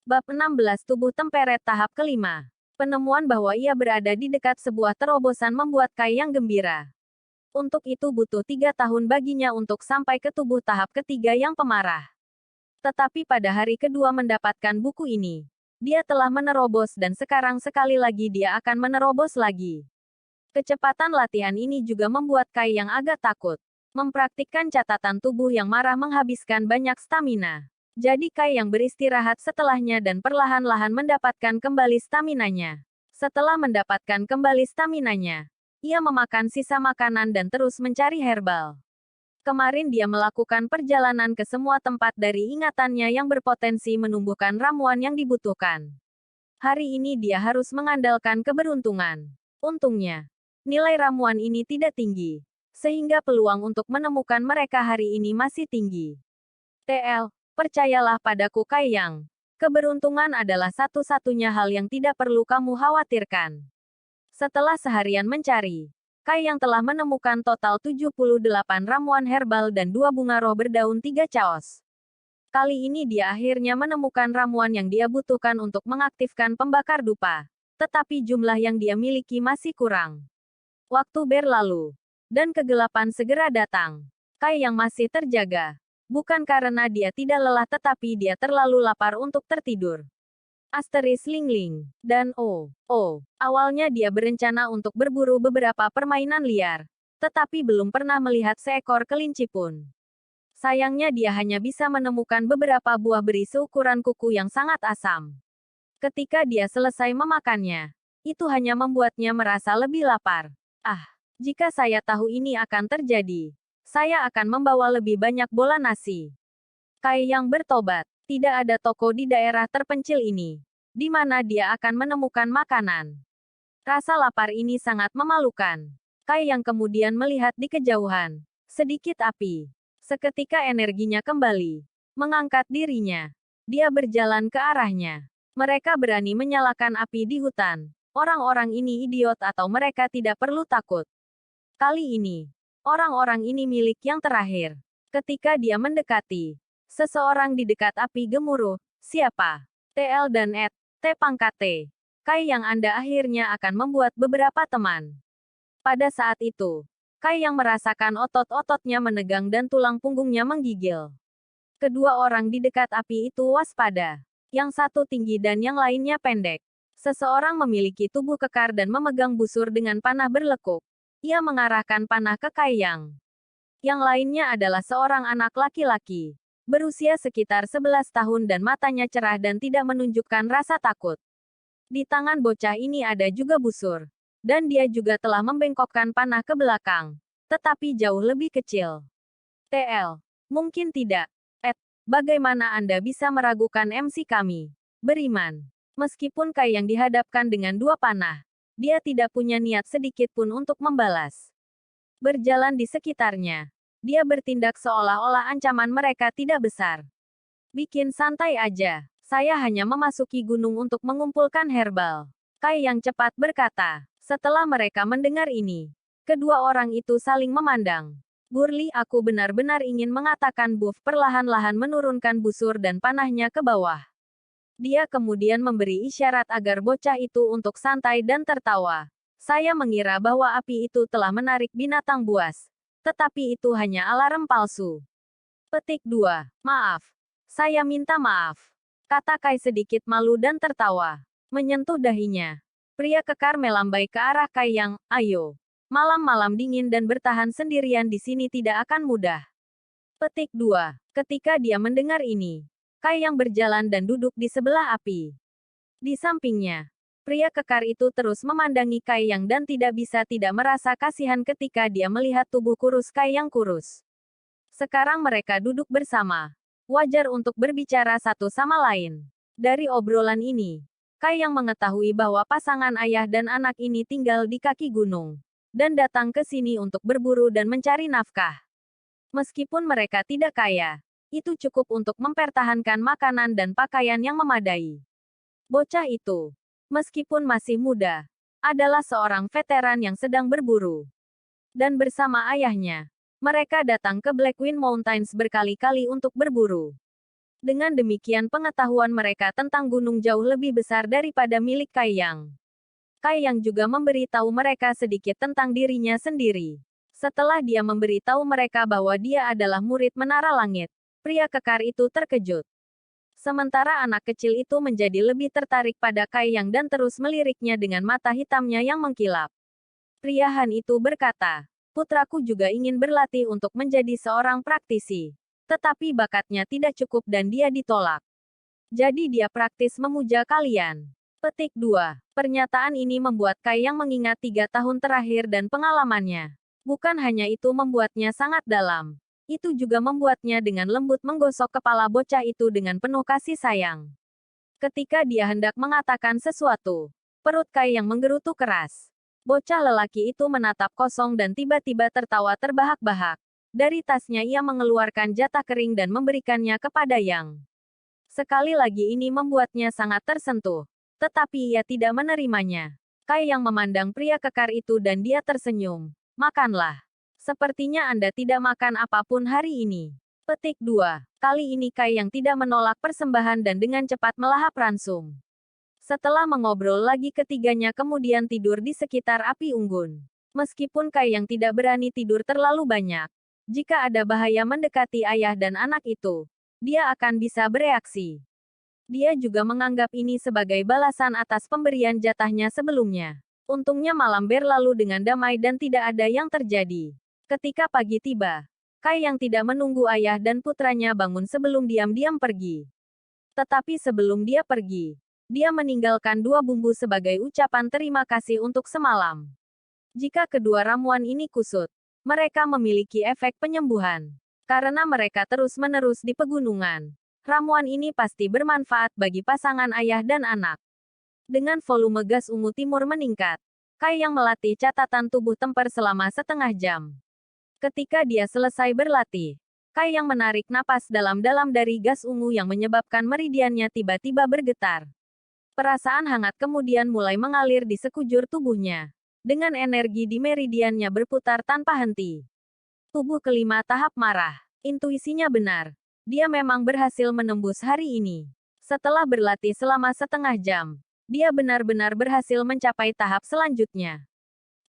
Bab 16 Tubuh Temperet tahap kelima. Penemuan bahwa ia berada di dekat sebuah terobosan membuat Kai Yang gembira. Untuk itu butuh 3 tahun baginya untuk sampai ke tubuh tahap ketiga yang pemarah. Tetapi pada hari kedua mendapatkan buku ini, dia telah menerobos dan sekarang sekali lagi dia akan menerobos lagi. Kecepatan latihan ini juga membuat Kai Yang agak takut. Mempraktikkan catatan tubuh yang marah menghabiskan banyak stamina. Jadi Kai Yang beristirahat setelahnya dan perlahan-lahan mendapatkan kembali staminanya. Setelah mendapatkan kembali staminanya, ia memakan sisa makanan dan terus mencari herbal. Kemarin dia melakukan perjalanan ke semua tempat dari ingatannya yang berpotensi menumbuhkan ramuan yang dibutuhkan. Hari ini dia harus mengandalkan keberuntungan. Untungnya, nilai ramuan ini tidak tinggi, sehingga peluang untuk menemukan mereka hari ini masih tinggi. TL, percayalah padaku Kai Yang. Keberuntungan adalah satu-satunya hal yang tidak perlu kamu khawatirkan. Setelah seharian mencari, Kai Yang telah menemukan total 78 ramuan herbal dan 2 bunga roh berdaun 3 chaos. Kali ini dia akhirnya menemukan ramuan yang dia butuhkan untuk mengaktifkan pembakar dupa. Tetapi jumlah yang dia miliki masih kurang. Waktu berlalu, dan kegelapan segera datang. Kai Yang masih terjaga. Bukan karena dia tidak lelah tetapi dia terlalu lapar untuk tertidur. Asteris Lingling. Dan awalnya dia berencana untuk berburu beberapa permainan liar. Tetapi belum pernah melihat seekor kelinci pun. Sayangnya dia hanya bisa menemukan beberapa buah beri seukuran kuku yang sangat asam. Ketika dia selesai memakannya, itu hanya membuatnya merasa lebih lapar. Jika saya tahu ini akan terjadi, saya akan membawa lebih banyak bola nasi. Kai Yang bertobat. Tidak ada toko di daerah terpencil ini, di mana dia akan menemukan makanan. Rasa lapar ini sangat memalukan. Kai Yang kemudian melihat di kejauhan. Sedikit api. Seketika energinya kembali. Mengangkat dirinya. Dia berjalan ke arahnya. Mereka berani menyalakan api di hutan. Orang-orang ini idiot atau mereka tidak perlu takut. Kali ini, orang-orang ini milik yang terakhir. Ketika dia mendekati, seseorang di dekat api gemuruh. Siapa? TL dan Ed, T pangkat T. Kai Yang Anda akhirnya akan membuat beberapa teman. Pada saat itu, Kai Yang merasakan otot-ototnya menegang dan tulang punggungnya menggigil. Kedua orang di dekat api itu waspada. Yang satu tinggi dan yang lainnya pendek. Seseorang memiliki tubuh kekar dan memegang busur dengan panah berlekuk. Ia mengarahkan panah ke Kai Yang. Yang lainnya adalah seorang anak laki-laki. Berusia sekitar 11 tahun dan matanya cerah dan tidak menunjukkan rasa takut. Di tangan bocah ini ada juga busur. Dan dia juga telah membengkokkan panah ke belakang. Tetapi jauh lebih kecil. TL. Mungkin tidak. Ed, bagaimana Anda bisa meragukan MC kami? Beriman. Meskipun Kai Yang dihadapkan dengan 2 panah, dia tidak punya niat sedikit pun untuk membalas. Berjalan di sekitarnya. Dia bertindak seolah-olah ancaman mereka tidak besar. Bikin santai aja. Saya hanya memasuki gunung untuk mengumpulkan herbal. Kai Yang cepat berkata. Setelah mereka mendengar ini, kedua orang itu saling memandang. Burli, aku benar-benar ingin mengatakan Buff perlahan-lahan menurunkan busur dan panahnya ke bawah. Dia kemudian memberi isyarat agar bocah itu untuk santai dan tertawa. Saya mengira bahwa api itu telah menarik binatang buas. Tetapi itu hanya alarm palsu. Petik 2. Maaf. Saya minta maaf. Kata Kai sedikit malu dan tertawa. Menyentuh dahinya. Pria kekar melambai ke arah Kai Yang. Ayo. Malam-malam dingin dan bertahan sendirian di sini tidak akan mudah. Petik 2. Ketika dia mendengar ini, Kai Yang berjalan dan duduk di sebelah api. Di sampingnya, pria kekar itu terus memandangi Kai Yang dan tidak bisa tidak merasa kasihan ketika dia melihat tubuh kurus Kai Yang kurus. Sekarang mereka duduk bersama. Wajar untuk berbicara satu sama lain. Dari obrolan ini, Kai Yang mengetahui bahwa pasangan ayah dan anak ini tinggal di kaki gunung. Dan datang ke sini untuk berburu dan mencari nafkah. Meskipun mereka tidak kaya, itu cukup untuk mempertahankan makanan dan pakaian yang memadai. Bocah itu, meskipun masih muda, adalah seorang veteran yang sedang berburu. Dan bersama ayahnya, mereka datang ke Blackwing Mountains berkali-kali untuk berburu. Dengan demikian pengetahuan mereka tentang gunung jauh lebih besar daripada milik Kai Yang. Kai Yang juga memberitahu mereka sedikit tentang dirinya sendiri. Setelah dia memberitahu mereka bahwa dia adalah murid Menara Langit, pria kekar itu terkejut. Sementara anak kecil itu menjadi lebih tertarik pada Kai Yang dan terus meliriknya dengan mata hitamnya yang mengkilap. Pria Han itu berkata, putraku juga ingin berlatih untuk menjadi seorang praktisi. Tetapi bakatnya tidak cukup dan dia ditolak. Jadi dia praktis memuja kalian. Petik 2. Pernyataan ini membuat Kai Yang mengingat 3 tahun terakhir dan pengalamannya. Bukan hanya itu membuatnya sangat dalam. Itu juga membuatnya dengan lembut menggosok kepala bocah itu dengan penuh kasih sayang. Ketika dia hendak mengatakan sesuatu, perut Kai Yang menggerutu keras. Bocah lelaki itu menatap kosong dan tiba-tiba tertawa terbahak-bahak. Dari tasnya ia mengeluarkan jatah kering dan memberikannya kepada Yang. Sekali lagi ini membuatnya sangat tersentuh. Tetapi ia tidak menerimanya. Kai Yang memandang pria kekar itu dan dia tersenyum. Makanlah. Sepertinya Anda tidak makan apapun hari ini. Petik 2. Kali ini Kai Yang tidak menolak persembahan dan dengan cepat melahap ransum. Setelah mengobrol lagi ketiganya kemudian tidur di sekitar api unggun. Meskipun Kai Yang tidak berani tidur terlalu banyak. Jika ada bahaya mendekati ayah dan anak itu, dia akan bisa bereaksi. Dia juga menganggap ini sebagai balasan atas pemberian jatahnya sebelumnya. Untungnya malam berlalu dengan damai dan tidak ada yang terjadi. Ketika pagi tiba, Kai Yang tidak menunggu ayah dan putranya bangun sebelum diam-diam pergi. Tetapi sebelum dia pergi, dia meninggalkan 2 bumbu sebagai ucapan terima kasih untuk semalam. Jika kedua ramuan ini kusut, mereka memiliki efek penyembuhan. Karena mereka terus-menerus di pegunungan, ramuan ini pasti bermanfaat bagi pasangan ayah dan anak. Dengan volume gas ungu timur meningkat, Kai Yang melatih catatan tubuh temper selama setengah jam. Ketika dia selesai berlatih, Kai Yang menarik napas dalam-dalam dari gas ungu yang menyebabkan meridiannya tiba-tiba bergetar. Perasaan hangat kemudian mulai mengalir di sekujur tubuhnya. Dengan energi di meridiannya berputar tanpa henti. Tubuh kelima tahap marah. Intuisinya benar. Dia memang berhasil menembus hari ini. Setelah berlatih selama setengah jam, dia benar-benar berhasil mencapai tahap selanjutnya.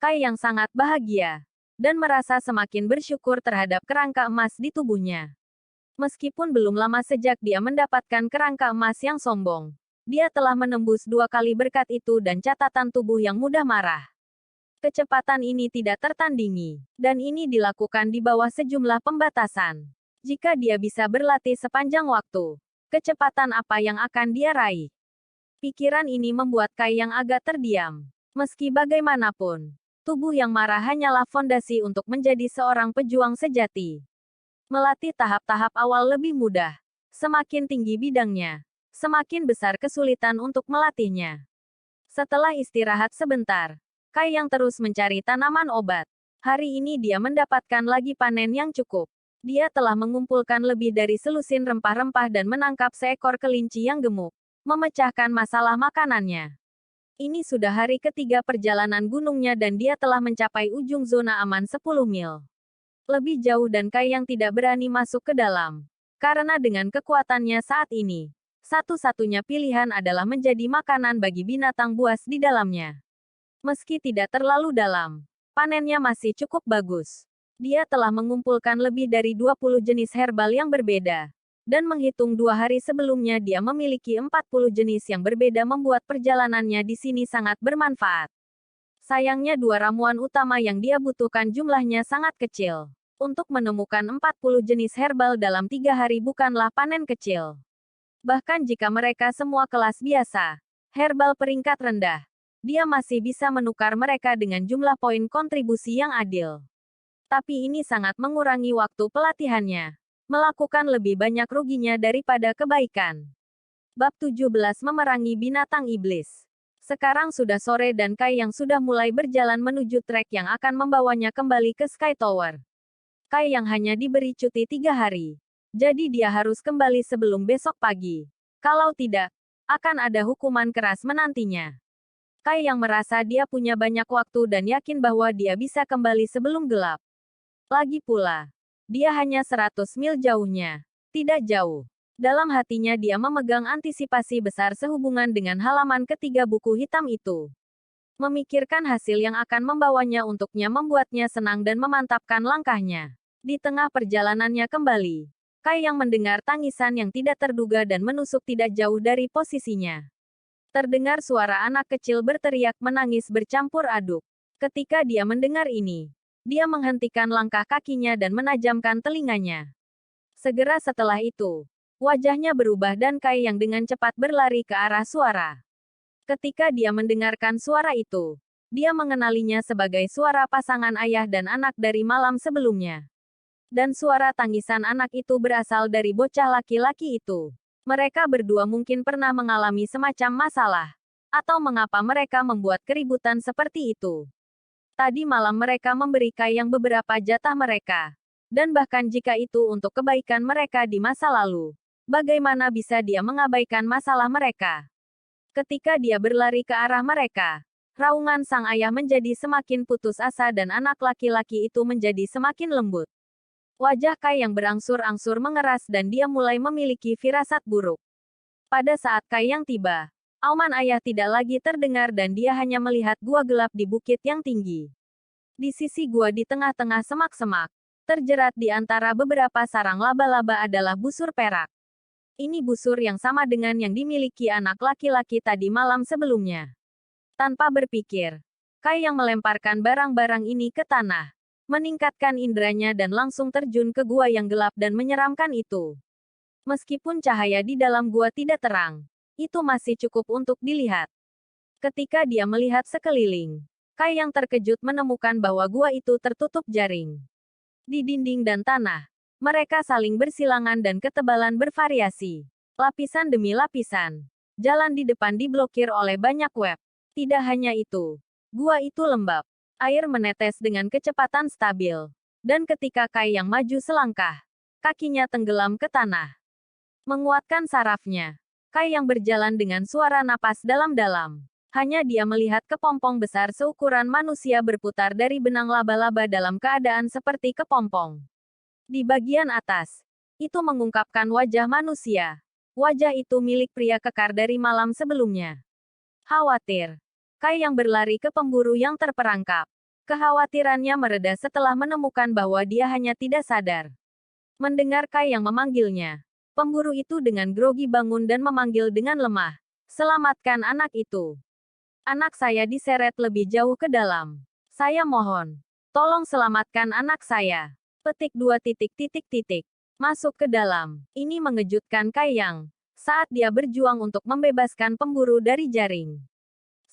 Kai Yang sangat bahagia dan merasa semakin bersyukur terhadap kerangka emas di tubuhnya. Meskipun belum lama sejak dia mendapatkan kerangka emas yang sombong, dia telah menembus 2 kali berkat itu dan catatan tubuh yang mudah marah. Kecepatan ini tidak tertandingi, dan ini dilakukan di bawah sejumlah pembatasan. Jika dia bisa berlatih sepanjang waktu, kecepatan apa yang akan dia raih? Pikiran ini membuat Kai Yang agak terdiam. Meski bagaimanapun, tubuh yang marah hanyalah fondasi untuk menjadi seorang pejuang sejati. Melatih tahap-tahap awal lebih mudah. Semakin tinggi bidangnya, semakin besar kesulitan untuk melatihnya. Setelah istirahat sebentar, Kai Yang terus mencari tanaman obat. Hari ini dia mendapatkan lagi panen yang cukup. Dia telah mengumpulkan lebih dari selusin rempah-rempah dan menangkap seekor kelinci yang gemuk, memecahkan masalah makanannya. Ini sudah hari ketiga perjalanan gunungnya dan dia telah mencapai ujung zona aman 10 mil. Lebih jauh dan Kai Yang tidak berani masuk ke dalam. Karena dengan kekuatannya saat ini, satu-satunya pilihan adalah menjadi makanan bagi binatang buas di dalamnya. Meski tidak terlalu dalam, panennya masih cukup bagus. Dia telah mengumpulkan lebih dari 20 jenis herbal yang berbeda. Dan menghitung 2 hari sebelumnya dia memiliki 40 jenis yang berbeda membuat perjalanannya di sini sangat bermanfaat. Sayangnya 2 ramuan utama yang dia butuhkan jumlahnya sangat kecil. Untuk menemukan 40 jenis herbal dalam 3 hari bukanlah panen kecil. Bahkan jika mereka semua kelas biasa, herbal peringkat rendah, dia masih bisa menukar mereka dengan jumlah poin kontribusi yang adil. Tapi ini sangat mengurangi waktu pelatihannya. Melakukan lebih banyak ruginya daripada kebaikan. Bab 17 Memerangi Binatang Iblis. Sekarang sudah sore dan Kai Yang sudah mulai berjalan menuju trek yang akan membawanya kembali ke Sky Tower. Kai Yang hanya diberi cuti 3 hari. Jadi dia harus kembali sebelum besok pagi. Kalau tidak, akan ada hukuman keras menantinya. Kai Yang merasa dia punya banyak waktu dan yakin bahwa dia bisa kembali sebelum gelap. Lagi pula, dia hanya 100 mil jauhnya. Tidak jauh. Dalam hatinya dia memegang antisipasi besar sehubungan dengan halaman ketiga buku hitam itu. Memikirkan hasil yang akan membawanya untuknya membuatnya senang dan memantapkan langkahnya. Di tengah perjalanannya kembali, Kai yang mendengar tangisan yang tidak terduga dan menusuk tidak jauh dari posisinya. Terdengar suara anak kecil berteriak menangis bercampur aduk. Ketika dia mendengar ini, dia menghentikan langkah kakinya dan menajamkan telinganya. Segera setelah itu, wajahnya berubah dan Kai yang dengan cepat berlari ke arah suara. Ketika dia mendengarkan suara itu, dia mengenalinya sebagai suara pasangan ayah dan anak dari malam sebelumnya. Dan suara tangisan anak itu berasal dari bocah laki-laki itu. Mereka berdua mungkin pernah mengalami semacam masalah. Atau mengapa mereka membuat keributan seperti itu. Tadi malam mereka memberi Kai yang beberapa jatah mereka. Dan bahkan jika itu untuk kebaikan mereka di masa lalu. Bagaimana bisa dia mengabaikan masalah mereka? Ketika dia berlari ke arah mereka, raungan sang ayah menjadi semakin putus asa dan anak laki-laki itu menjadi semakin lembut. Wajah Kai yang berangsur-angsur mengeras dan dia mulai memiliki firasat buruk. Pada saat Kai yang tiba, auman ayah tidak lagi terdengar dan dia hanya melihat gua gelap di bukit yang tinggi. Di sisi gua di tengah-tengah semak-semak, terjerat di antara beberapa sarang laba-laba adalah busur perak. Ini busur yang sama dengan yang dimiliki anak laki-laki tadi malam sebelumnya. Tanpa berpikir, Kai yang melemparkan barang-barang ini ke tanah. Meningkatkan inderanya dan langsung terjun ke gua yang gelap dan menyeramkan itu. Meskipun cahaya di dalam gua tidak terang, itu masih cukup untuk dilihat. Ketika dia melihat sekeliling, Kai yang terkejut menemukan bahwa gua itu tertutup jaring. Di dinding dan tanah, mereka saling bersilangan dan ketebalan bervariasi. Lapisan demi lapisan. Jalan di depan diblokir oleh banyak web. Tidak hanya itu, gua itu lembab. Air menetes dengan kecepatan stabil. Dan ketika Kai yang maju selangkah, kakinya tenggelam ke tanah. Menguatkan sarafnya, Kai yang berjalan dengan suara napas dalam-dalam. Hanya dia melihat kepompong besar seukuran manusia berputar dari benang laba-laba dalam keadaan seperti kepompong. Di bagian atas, itu mengungkapkan wajah manusia. Wajah itu milik pria kekar dari malam sebelumnya. Khawatir. Kai yang berlari ke pemburu yang terperangkap. Kekhawatirannya mereda setelah menemukan bahwa dia hanya tidak sadar. Mendengar Kai yang memanggilnya, pemburu itu dengan grogi bangun dan memanggil dengan lemah. Selamatkan anak itu. Anak saya diseret lebih jauh ke dalam. Saya mohon. Tolong selamatkan anak saya. Petik 2 titik titik titik. Masuk ke dalam. Ini mengejutkan Kai yang, saat dia berjuang untuk membebaskan pemburu dari jaring.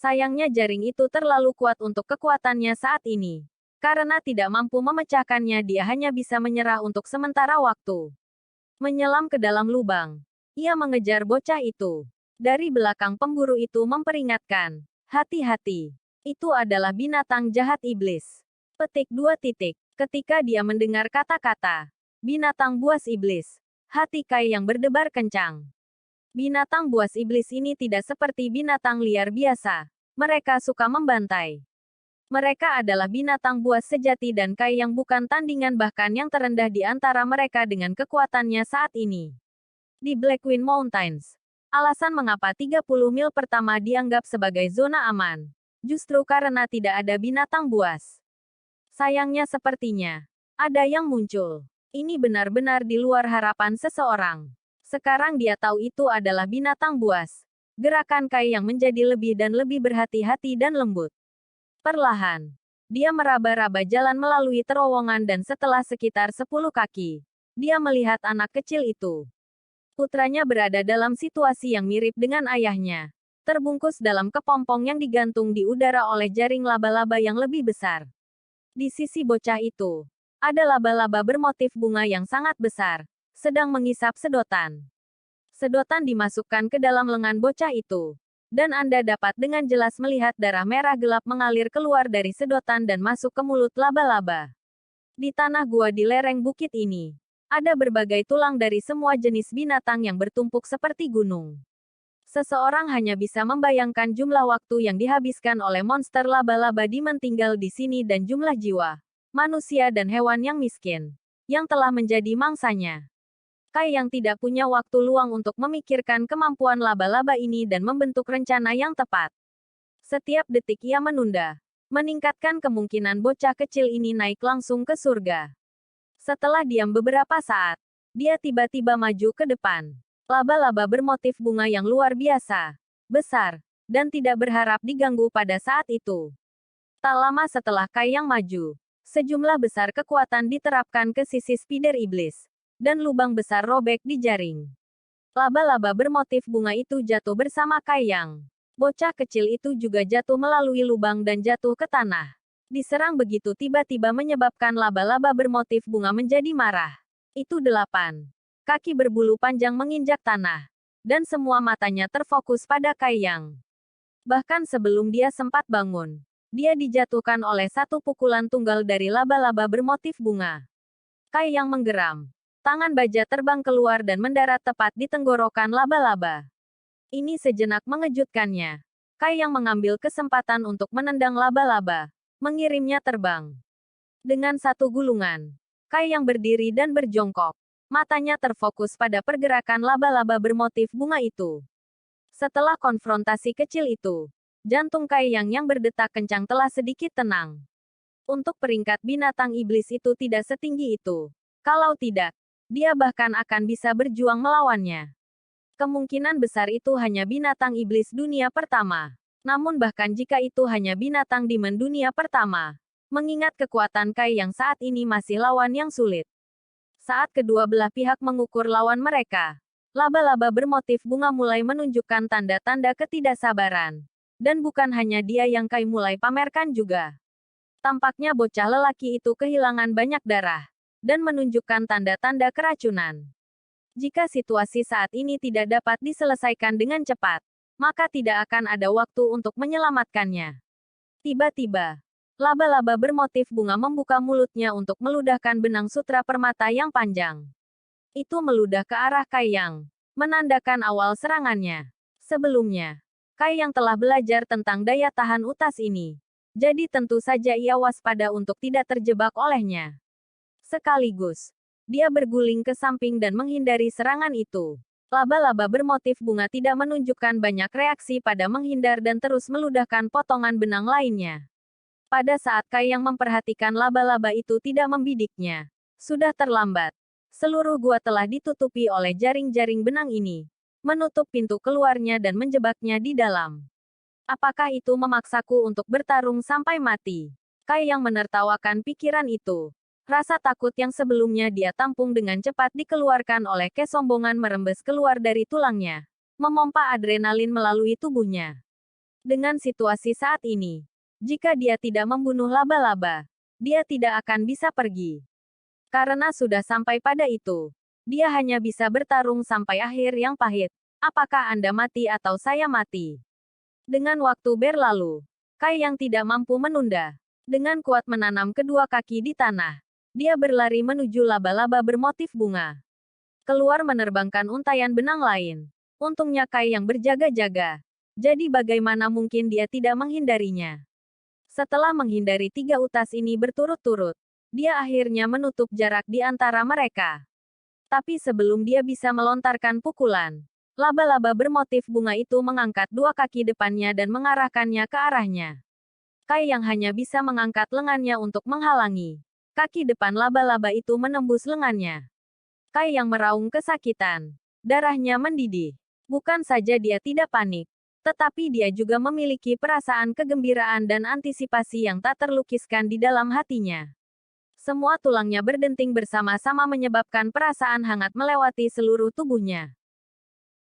Sayangnya jaring itu terlalu kuat untuk kekuatannya saat ini. Karena tidak mampu memecahkannya dia hanya bisa menyerah untuk sementara waktu. Menyelam ke dalam lubang. Ia mengejar bocah itu. Dari belakang pemburu itu memperingatkan. Hati-hati. Itu adalah binatang jahat iblis. Petik 2 titik. Ketika dia mendengar kata-kata binatang buas iblis, hati Kai yang berdebar kencang. Binatang buas iblis ini tidak seperti binatang liar biasa. Mereka suka membantai. Mereka adalah binatang buas sejati dan Kai yang bukan tandingan bahkan yang terendah di antara mereka dengan kekuatannya saat ini. Di Blackwing Mountains, alasan mengapa 30 mil pertama dianggap sebagai zona aman, justru karena tidak ada binatang buas. Sayangnya sepertinya, ada yang muncul. Ini benar-benar di luar harapan seseorang. Sekarang dia tahu itu adalah binatang buas. Gerakan Kai yang menjadi lebih dan lebih berhati-hati dan lembut. Perlahan, dia meraba-raba jalan melalui terowongan dan setelah sekitar 10 kaki, dia melihat anak kecil itu. Putranya berada dalam situasi yang mirip dengan ayahnya. Terbungkus dalam kepompong yang digantung di udara oleh jaring laba-laba yang lebih besar. Di sisi bocah itu, ada laba-laba bermotif bunga yang sangat besar, sedang mengisap sedotan. Sedotan dimasukkan ke dalam lengan bocah itu. Dan Anda dapat dengan jelas melihat darah merah gelap mengalir keluar dari sedotan dan masuk ke mulut laba-laba. Di tanah gua di lereng bukit ini, ada berbagai tulang dari semua jenis binatang yang bertumpuk seperti gunung. Seseorang hanya bisa membayangkan jumlah waktu yang dihabiskan oleh monster laba-laba di mentinggal di sini dan jumlah jiwa, manusia dan hewan yang miskin, yang telah menjadi mangsanya. Kai yang tidak punya waktu luang untuk memikirkan kemampuan laba-laba ini dan membentuk rencana yang tepat. Setiap detik ia menunda, meningkatkan kemungkinan bocah kecil ini naik langsung ke surga. Setelah diam beberapa saat, dia tiba-tiba maju ke depan. Laba-laba bermotif bunga yang luar biasa, besar, dan tidak berharap diganggu pada saat itu. Tak lama setelah Kai yang maju, sejumlah besar kekuatan diterapkan ke sisi spider iblis, dan lubang besar robek di jaring. Laba-laba bermotif bunga itu jatuh bersama Kai Yang. Bocah kecil itu juga jatuh melalui lubang dan jatuh ke tanah. Diserang begitu tiba-tiba menyebabkan laba-laba bermotif bunga menjadi marah. Itu 8. Kaki berbulu panjang menginjak tanah. Dan semua matanya terfokus pada Kai Yang. Bahkan sebelum dia sempat bangun, dia dijatuhkan oleh satu pukulan tunggal dari laba-laba bermotif bunga. Kai Yang menggeram. Tangan baja terbang keluar dan mendarat tepat di tenggorokan laba-laba. Ini sejenak mengejutkannya. Kai Yang mengambil kesempatan untuk menendang laba-laba, mengirimnya terbang. Dengan satu gulungan, Kai Yang berdiri dan berjongkok. Matanya terfokus pada pergerakan laba-laba bermotif bunga itu. Setelah konfrontasi kecil itu, jantung Kai yang berdetak kencang telah sedikit tenang. Untuk peringkat binatang iblis itu tidak setinggi itu. Kalau tidak, dia bahkan akan bisa berjuang melawannya. Kemungkinan besar itu hanya binatang iblis dunia pertama. Namun bahkan jika itu hanya binatang demon dunia pertama, mengingat kekuatan Kai yang saat ini masih lawan yang sulit. Saat kedua belah pihak mengukur lawan mereka, laba-laba bermotif bunga mulai menunjukkan tanda-tanda ketidaksabaran. Dan bukan hanya dia yang Kai mulai pamerkan juga. Tampaknya bocah lelaki itu kehilangan banyak darah dan menunjukkan tanda-tanda keracunan. Jika situasi saat ini tidak dapat diselesaikan dengan cepat, maka tidak akan ada waktu untuk menyelamatkannya. Tiba-tiba, laba-laba bermotif bunga membuka mulutnya untuk meludahkan benang sutra permata yang panjang. Itu meludah ke arah Kai Yang, menandakan awal serangannya. Sebelumnya, Kai Yang telah belajar tentang daya tahan utas ini. Jadi tentu saja ia waspada untuk tidak terjebak olehnya. Sekaligus, dia berguling ke samping dan menghindari serangan itu. Laba-laba bermotif bunga tidak menunjukkan banyak reaksi pada menghindar dan terus meludahkan potongan benang lainnya. Pada saat Kai yang memperhatikan laba-laba itu tidak membidiknya, sudah terlambat. Seluruh gua telah ditutupi oleh jaring-jaring benang ini, menutup pintu keluarnya dan menjebaknya di dalam. Apakah itu memaksaku untuk bertarung sampai mati? Kai yang menertawakan pikiran itu. Rasa takut yang sebelumnya dia tampung dengan cepat dikeluarkan oleh kesombongan merembes keluar dari tulangnya, memompa adrenalin melalui tubuhnya. Dengan situasi saat ini, jika dia tidak membunuh laba-laba, dia tidak akan bisa pergi. Karena sudah sampai pada itu, dia hanya bisa bertarung sampai akhir yang pahit. Apakah Anda mati atau saya mati? Dengan waktu berlalu, Kai yang tidak mampu menunda. Dengan kuat menanam kedua kaki di tanah, dia berlari menuju laba-laba bermotif bunga. Keluar menerbangkan untaian benang lain. Untungnya Kai yang berjaga-jaga. Jadi bagaimana mungkin dia tidak menghindarinya? Setelah menghindari 3 utas ini berturut-turut, dia akhirnya menutup jarak di antara mereka. Tapi sebelum dia bisa melontarkan pukulan, laba-laba bermotif bunga itu mengangkat 2 kaki depannya dan mengarahkannya ke arahnya. Kai yang hanya bisa mengangkat lengannya untuk menghalangi. Kaki depan laba-laba itu menembus lengannya. Kai yang meraung kesakitan. Darahnya mendidih. Bukan saja dia tidak panik, tetapi dia juga memiliki perasaan kegembiraan dan antisipasi yang tak terlukiskan di dalam hatinya. Semua tulangnya berdenting bersama-sama menyebabkan perasaan hangat melewati seluruh tubuhnya.